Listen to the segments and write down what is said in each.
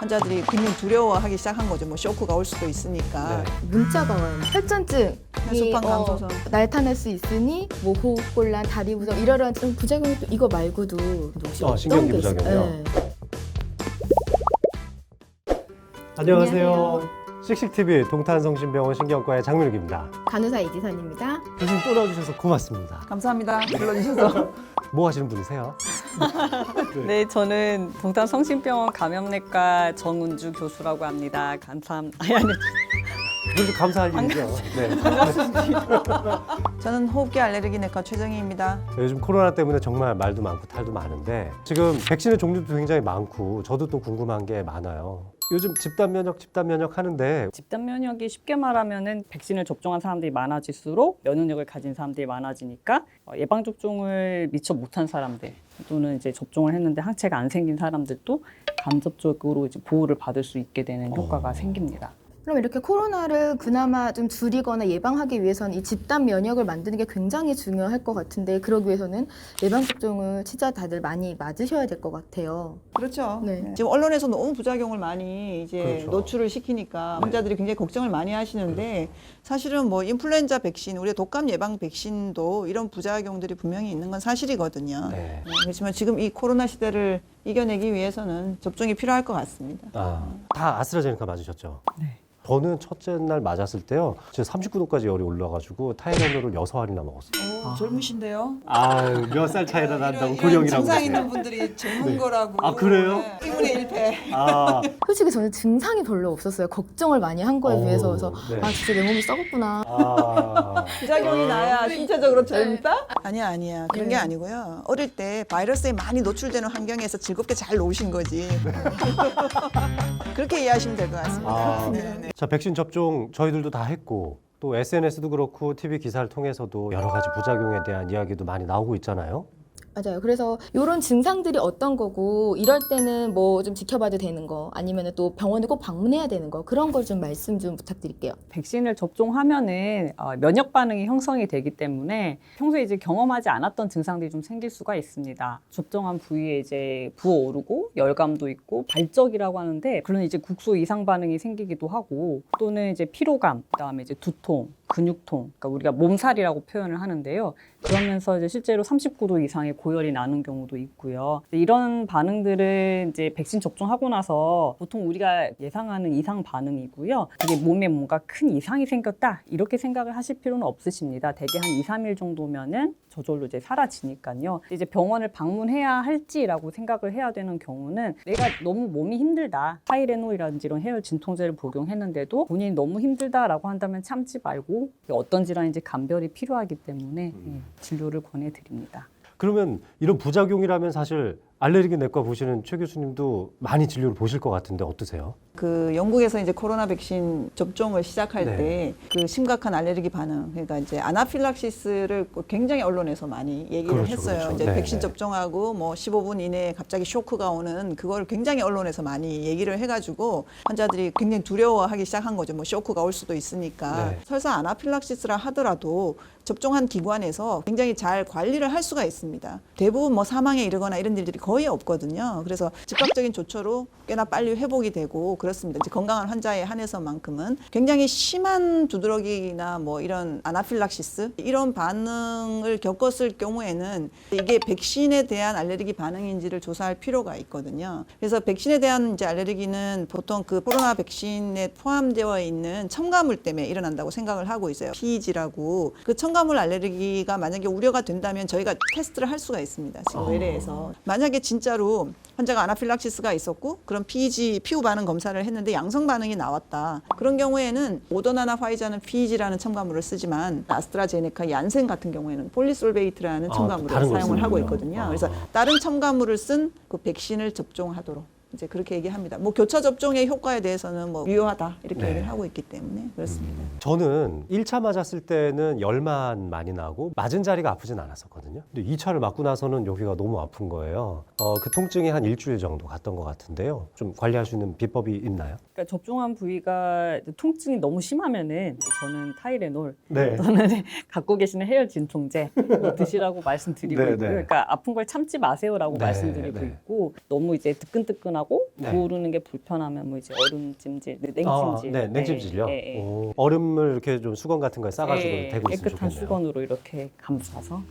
환자들이 굉장히 두려워하기 시작한 거죠. 뭐 쇼크가 올 수도 있으니까. 네. 문자가 와요. 혈전증이 혈소판 감소선. 나타날 수 있으니 뭐 호흡곤란, 다리 부정 이러한 좀 부작용이 또 이거 말고도 혹시 어떤 신경기 게 있어요? 부작용이요? 네. 안녕하세요. 씩씩TV 동탄성심병원 신경과의 장민욱입니다. 간호사 이지선입니다. 교수님 또 나와주셔서 고맙습니다. 감사합니다. 불러주셔서. 뭐 하시는 분이세요? 네, 저는 동탄 성심병원 감염내과 정은주 교수라고 합니다. 아니, 늘 감사할 일이죠. 네. 저는 호흡기 알레르기 내과 최정희입니다. 요즘 코로나 때문에 정말 말도 많고 탈도 많은데 지금 백신의 종류도 굉장히 많고 저도 또 궁금한 게 많아요. 요즘 집단 면역 하는데 집단 면역이 쉽게 말하면은 백신을 접종한 사람들이 많아질수록 면역력을 가진 사람들이 많아지니까 예방 접종을 미처 못한 사람들 또는 이제 접종을 했는데 항체가 안 생긴 사람들도 간접적으로 이제 보호를 받을 수 있게 되는 효과가 생깁니다. 그럼 이렇게 코로나를 그나마 좀 줄이거나 예방하기 위해서는 이 집단 면역을 만드는 게 굉장히 중요할 것 같은데 그러기 위해서는 예방접종을 진짜 다들 많이 맞으셔야 될 것 같아요. 그렇죠. 네. 지금 언론에서 너무 부작용을 많이 이제 그렇죠. 노출을 시키니까 환자들이 굉장히 걱정을 많이 하시는데 사실은 뭐 인플루엔자 백신, 우리 독감 예방 백신도 이런 부작용들이 분명히 있는 건 사실이거든요. 네. 그렇지만 지금 이 코로나 시대를 이겨내기 위해서는 접종이 필요할 것 같습니다. 다 아스트라제네카 맞으셨죠? 네. 저는 첫째 날 맞았을 때요. 제가 39도까지 열이 올라가지고 타이레놀을 6알이나 먹었어요. 젊으신데요? 몇 살 차이나 난다고 이런 증상 있는 분들이 젊은 거라고. 아, 그래요? 1분의 1패. 솔직히 저는 증상이 별로 없었어요. 걱정을 많이 한 거에 비해서. 그래서 네. 아 진짜 내 몸이 썩었구나. 부작용이 나야 신체적으로 젊다? 아니야. 그런 게 아니고요. 어릴 때 바이러스에 많이 노출되는 환경에서 즐겁게 잘 노신 거지. 그렇게 이해하시면 될 것 같습니다. 네. 자, 백신 접종 저희들도 다 했고 또 SNS도 그렇고 TV 기사를 통해서도 여러 가지 부작용에 대한 이야기도 많이 나오고 있잖아요. 맞아요. 그래서 이런 증상들이 어떤 거고 이럴 때는 뭐 좀 지켜봐도 되는 거 아니면 또 병원에 꼭 방문해야 되는 거 그런 걸 좀 말씀 좀 부탁드릴게요. 백신을 접종하면은 면역 반응이 형성이 되기 때문에 평소에 이제 경험하지 않았던 증상들이 좀 생길 수가 있습니다. 접종한 부위에 이제 부어오르고 열감도 있고 발적이라고 하는데 그런 이제 국소 이상 반응이 생기기도 하고 또는 이제 피로감, 그다음에 이제 두통, 근육통, 그러니까 우리가 몸살이라고 표현을 하는데요. 그러면서 이제 실제로 39도 이상의 고열이 나는 경우도 있고요. 이런 반응들은 이제 백신 접종하고 나서 보통 우리가 예상하는 이상 반응이고요. 이게 몸에 뭔가 큰 이상이 생겼다 이렇게 생각을 하실 필요는 없으십니다. 대개 한 2, 3일 정도면은 저절로 이제 사라지니까요. 이제 병원을 방문해야 할지라고 생각을 해야 되는 경우는 내가 너무 몸이 힘들다. 타이레놀이라든지 이런 해열 진통제를 복용했는데도 본인이 너무 힘들다라고 한다면 참지 말고 어떤 질환인지 감별이 필요하기 때문에 진료를 권해드립니다. 그러면 이런 부작용이라면 사실 알레르기 내과 보시는 최 교수님도 많이 진료를 보실 것 같은데 어떠세요? 그 영국에서 이제 코로나 백신 접종을 시작할 네. 때 그 심각한 알레르기 반응, 그러니까 이제 아나필락시스를 굉장히 언론에서 많이 얘기를 그렇죠, 했어요. 그렇죠. 이제 네, 백신 네. 접종하고 뭐 15분 이내에 갑자기 쇼크가 오는 그걸 굉장히 언론에서 많이 얘기를 해가지고 환자들이 굉장히 두려워하기 시작한 거죠. 뭐 쇼크가 올 수도 있으니까. 네. 설사 아나필락시스라 하더라도 접종한 기관에서 굉장히 잘 관리를 할 수가 있습니다. 대부분 뭐 사망에 이르거나 이런 일들이 거의 없거든요. 그래서 즉각적인 조처로 꽤나 빨리 회복이 되고 그렇습니다. 이제 건강한 환자에 한해서만큼은 굉장히 심한 두드러기나 뭐 이런 아나필락시스 이런 반응을 겪었을 경우에는 이게 백신에 대한 알레르기 반응인지를 조사할 필요가 있거든요. 그래서 백신에 대한 이제 알레르기는 보통 그 코로나 백신에 포함되어 있는 첨가물 때문에 일어난다고 생각을 하고 있어요. PEG라고 그 첨가물 알레르기가 만약에 우려가 된다면 저희가 테스트를 할 수가 있습니다. 지금 외래에서 만약에 진짜로 환자가 아나필락시스가 있었고 그런 PEG 피후 반응 검사를 했는데 양성 반응이 나왔다. 그런 경우에는 모더나나 화이자는 PEG라는 첨가물을 쓰지만 아스트라제네카, 얀센 같은 경우에는 폴리솔베이트라는 첨가물을 다른 걸 사용을 하고 쓰는군요. 있거든요. 그래서 다른 첨가물을 쓴 그 백신을 접종하도록 이제 그렇게 얘기합니다. 뭐 교차 접종의 효과에 대해서는 뭐 유효하다 이렇게 네. 얘기를 하고 있기 때문에 그렇습니다. 저는 1차 맞았을 때는 열만 많이 나고 맞은 자리가 아프진 않았었거든요. 근데 2차를 맞고 나서는 여기가 너무 아픈 거예요. 그 통증이 한 일주일 정도 갔던 것 같은데요. 좀 관리할 수 있는 비법이 있나요? 그러니까 접종한 부위가 통증이 너무 심하면은 저는 타이레놀 네. 또는 갖고 계시는 해열 진통제 드시라고 말씀드리고 네, 있고요. 네. 그러니까 아픈 걸 참지 마세요라고 네, 말씀드리고 네. 있고 너무 이제 뜨끈뜨끈하고 불편하고 네. 부르는 게 불편하면 뭐 이제 얼음찜질, 냉찜질. 네, 냉찜질요. 네, 네. 오, 얼음을 이렇게 좀 수건 같은 거에 싸가지고 네, 대고 있으면 깨끗한 좋겠네요. 수건으로 이렇게 감싸서.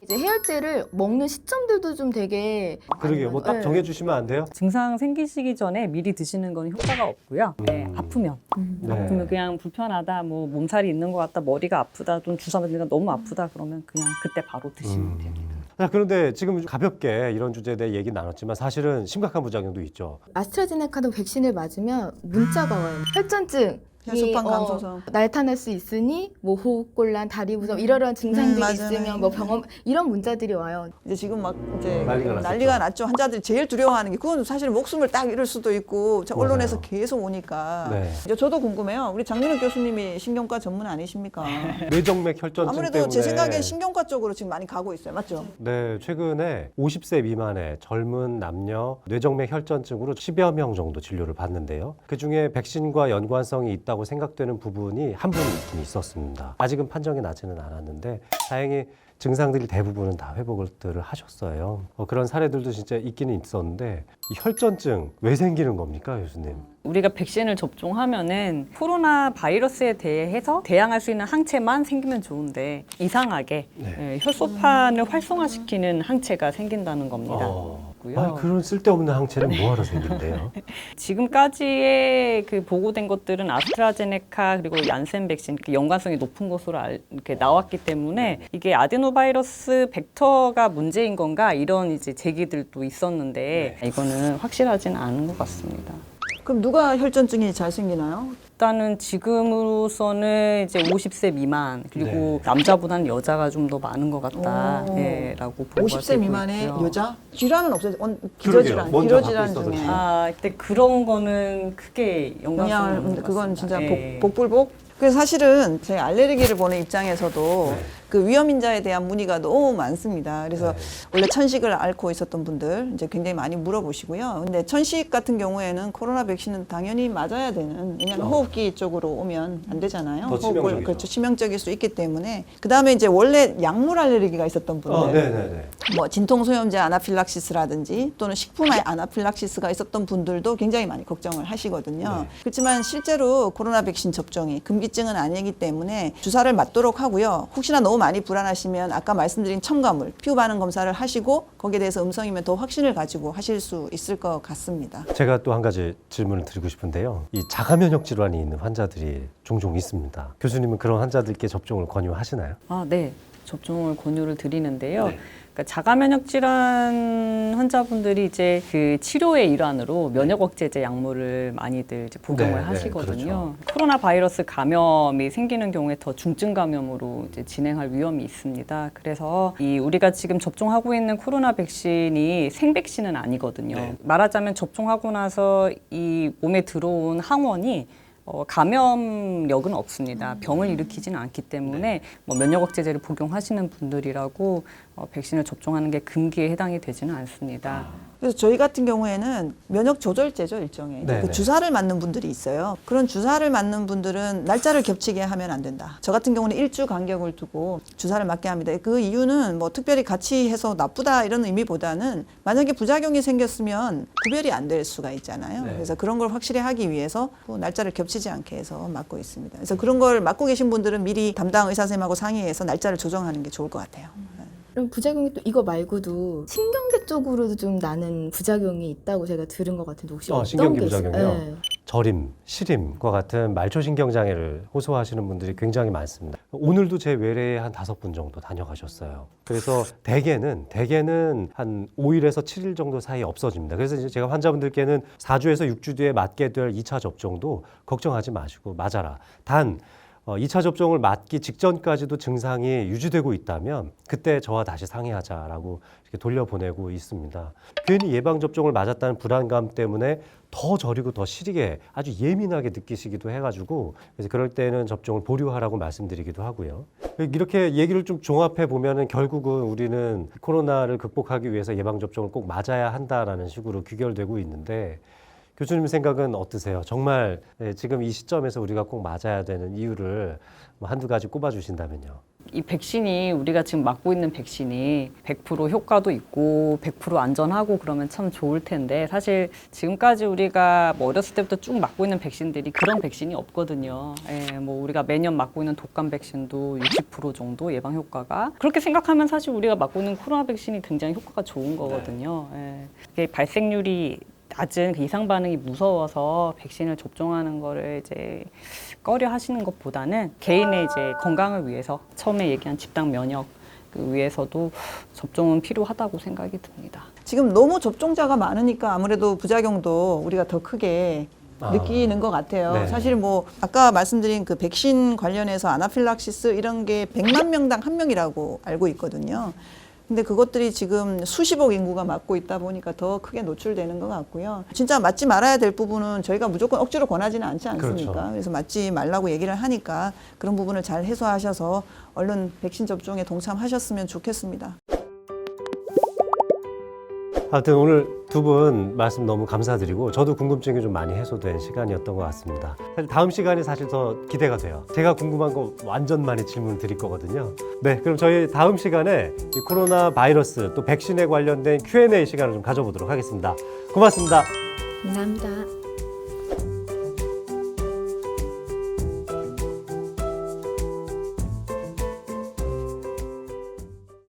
이제 해열제를 먹는 시점들도 좀 되게 그러게요. 뭐 딱 네. 정해주시면 안 돼요? 증상 생기시기 전에 미리 드시는 건 효과가 없고요. 네, 아프면. 네. 아프면 그냥 불편하다, 뭐 몸살이 있는 것 같다, 머리가 아프다, 좀 주사 맞으니까 너무 아프다 그러면 그냥 그때 바로 드시면 됩니다. 자, 그런데 지금 가볍게 이런 주제에 대해 얘기 나눴지만 사실은 심각한 부작용도 있죠. 아스트라제네카도 백신을 맞으면 문자가 와요. 혈전증. 혈소판 감소성. 나타날 수 있으니 뭐 호흡곤란, 다리 부종 이러한 증상들이 맞아요. 있으면 뭐 병원 이런 문자들이 와요. 이제 지금 막 이제 난리가 난리가 났었죠. 났죠. 환자들이 제일 두려워하는 게 그건 사실 목숨을 딱 잃을 수도 있고 저 언론에서 맞아요. 계속 오니까 네. 이제 저도 궁금해요. 우리 장민욱 교수님이 신경과 전문 아니십니까? 뇌정맥 혈전증 아무래도 때문에 제 생각엔 신경과 쪽으로 지금 많이 가고 있어요. 맞죠? 네, 최근에 50세 미만의 젊은 남녀 뇌정맥 혈전증으로 10여 명 정도 진료를 받는데요. 그중에 백신과 연관성이 있다고 생각되는 부분이 한 분 있긴 있었습니다. 아직은 판정이 나지는 않았는데 다행히 증상들이 대부분은 다 회복을 하셨어요. 그런 사례들도 진짜 있기는 있었는데 이 혈전증 왜 생기는 겁니까, 교수님? 우리가 백신을 접종하면은 코로나 바이러스에 대해서 대항할 수 있는 항체만 생기면 좋은데 이상하게 네. 혈소판을 활성화시키는 항체가 생긴다는 겁니다. 그런 쓸데없는 항체는 뭐하러 생긴대요? 지금까지의 그 보고된 것들은 아스트라제네카 그리고 얀센 백신 그 연관성이 높은 것으로 이렇게 나왔기 때문에 이게 아데노바이러스 벡터가 문제인 건가 이런 이제 제기들도 있었는데 이거는 확실하지는 않은 것 같습니다. 그럼 누가 혈전증이 잘 생기나요? 일단은 지금으로서는 이제 50세 미만 그리고 남자보다는 여자가 좀 더 많은 것 같다라고 보고가 50세 되고 미만의 있고요. 여자? 질환은 없어요. 기저질환, 먼저 기저질환 갖고 중에 있어서 아, 근데 그런 거는 크게 연관성이 영향을 없는 것 그건 같습니다. 진짜 예. 복불복. 그래서 사실은 제 알레르기를 보는 입장에서도 그 위험인자에 대한 문의가 너무 많습니다. 그래서 원래 천식을 앓고 있었던 분들 이제 굉장히 많이 물어보시고요. 근데 천식 같은 경우에는 코로나 백신은 당연히 맞아야 되는, 왜냐하면 호흡기 쪽으로 오면 안 되잖아요. 더 치명적이죠. 그렇죠. 치명적일 수 있기 때문에. 그 다음에 이제 원래 약물 알레르기가 있었던 분들. 네네네. 뭐 진통소염제 아나필락시스라든지 또는 식품 아나필락시스가 있었던 분들도 굉장히 많이 걱정을 하시거든요. 그렇지만 실제로 코로나 백신 접종이 금기증은 아니기 때문에 주사를 맞도록 하고요. 혹시나 너무 많이 불안하시면 아까 말씀드린 첨가물, 피부 반응 검사를 하시고 거기에 대해서 음성이면 더 확신을 가지고 하실 수 있을 것 같습니다. 제가 또 한 가지 질문을 드리고 싶은데요. 이 자가 면역 질환이 있는 환자들이 종종 있습니다. 교수님은 그런 환자들께 접종을 권유하시나요? 아, 네. 접종을 권유를 드리는데요. 그러니까 자가 면역 질환 환자분들이 이제 그 치료의 일환으로 면역 억제제 약물을 많이들 이제 복용을 네, 하시거든요. 그렇죠. 코로나 바이러스 감염이 생기는 경우에 더 중증 감염으로 이제 진행할 위험이 있습니다. 그래서 이 우리가 지금 접종하고 있는 코로나 백신이 생백신은 아니거든요. 말하자면 접종하고 나서 이 몸에 들어온 항원이 감염력은 없습니다. 병을 일으키지는 않기 때문에 뭐 면역 억제제를 복용하시는 분들이라고 백신을 접종하는 게 금기에 해당이 되지는 않습니다. 그래서 저희 같은 경우에는 면역 조절제죠, 일종의. 네네. 그 주사를 맞는 분들이 있어요. 그런 주사를 맞는 분들은 날짜를 겹치게 하면 안 된다. 저 같은 경우는 일주 간격을 두고 주사를 맞게 합니다. 그 이유는 뭐 특별히 같이 해서 나쁘다 이런 의미보다는 만약에 부작용이 생겼으면 구별이 안 될 수가 있잖아요. 네. 그래서 그런 걸 확실히 하기 위해서 뭐 날짜를 겹치지 않게 해서 맞고 있습니다. 그래서 그런 걸 맞고 계신 분들은 미리 담당 의사 선생님하고 상의해서 날짜를 조정하는 게 좋을 것 같아요. 그럼 부작용이 또 이거 말고도 신경계 쪽으로도 좀 나는 부작용이 있다고 제가 들은 것 같은데 혹시 어떤 신경계 게 있어요? 부작용이요? 네. 저림, 시림과 같은 말초신경장애를 호소하시는 분들이 굉장히 많습니다. 오늘도 제 외래에 한 5분 정도 다녀가셨어요. 그래서 대개는 한 5일에서 7일 정도 사이에 없어집니다. 그래서 이제 제가 환자분들께는 4주에서 6주 뒤에 맞게 될 2차 접종도 걱정하지 마시고 맞아라. 단 2차 접종을 맞기 직전까지도 증상이 유지되고 있다면 그때 저와 다시 상의하자라고 이렇게 돌려보내고 있습니다. 괜히 예방접종을 맞았다는 불안감 때문에 더 저리고 더 시리게 아주 예민하게 느끼시기도 해가지고 그래서 그럴 때는 접종을 보류하라고 말씀드리기도 하고요. 이렇게 얘기를 좀 종합해 보면은 결국은 우리는 코로나를 극복하기 위해서 예방접종을 꼭 맞아야 한다라는 식으로 귀결되고 있는데 교수님 생각은 어떠세요? 정말 지금 이 시점에서 우리가 꼭 맞아야 되는 이유를 한두 가지 꼽아주신다면요. 이 백신이 우리가 지금 맞고 있는 백신이 100% 효과도 있고 100% 안전하고 그러면 참 좋을 텐데 사실 지금까지 우리가 뭐 어렸을 때부터 쭉 맞고 있는 백신들이 그런 백신이 없거든요. 예, 뭐 우리가 매년 맞고 있는 독감 백신도 60% 정도 예방 효과가 그렇게 생각하면 사실 우리가 맞고 있는 코로나 백신이 굉장히 효과가 좋은 거거든요. 예. 이게 발생률이 낮은 그 이상 반응이 무서워서 백신을 접종하는 거를 이제 꺼려 하시는 것보다는 개인의 이제 건강을 위해서 처음에 얘기한 집단 면역 위해서도 접종은 필요하다고 생각이 듭니다. 지금 너무 접종자가 많으니까 아무래도 부작용도 우리가 더 크게 느끼는 것 같아요. 네. 사실 뭐 아까 말씀드린 그 백신 관련해서 아나필락시스 이런 게 100만 명당 1명이라고 알고 있거든요. 근데 그것들이 지금 수십억 인구가 맞고 있다 보니까 더 크게 노출되는 것 같고요. 진짜 맞지 말아야 될 부분은 저희가 무조건 억지로 권하지는 않지 않습니까? 그렇죠. 그래서 맞지 말라고 얘기를 하니까 그런 부분을 잘 해소하셔서 얼른 백신 접종에 동참하셨으면 좋겠습니다. 하여튼 오늘 두 분 말씀 너무 감사드리고 저도 궁금증이 좀 많이 해소된 시간이었던 것 같습니다. 사실 다음 시간이 사실 더 기대가 돼요. 제가 궁금한 거 완전 많이 질문 드릴 거거든요. 네, 그럼 저희 다음 시간에 이 코로나 바이러스 또 백신에 관련된 Q&A 시간을 좀 가져보도록 하겠습니다. 고맙습니다. 감사합니다.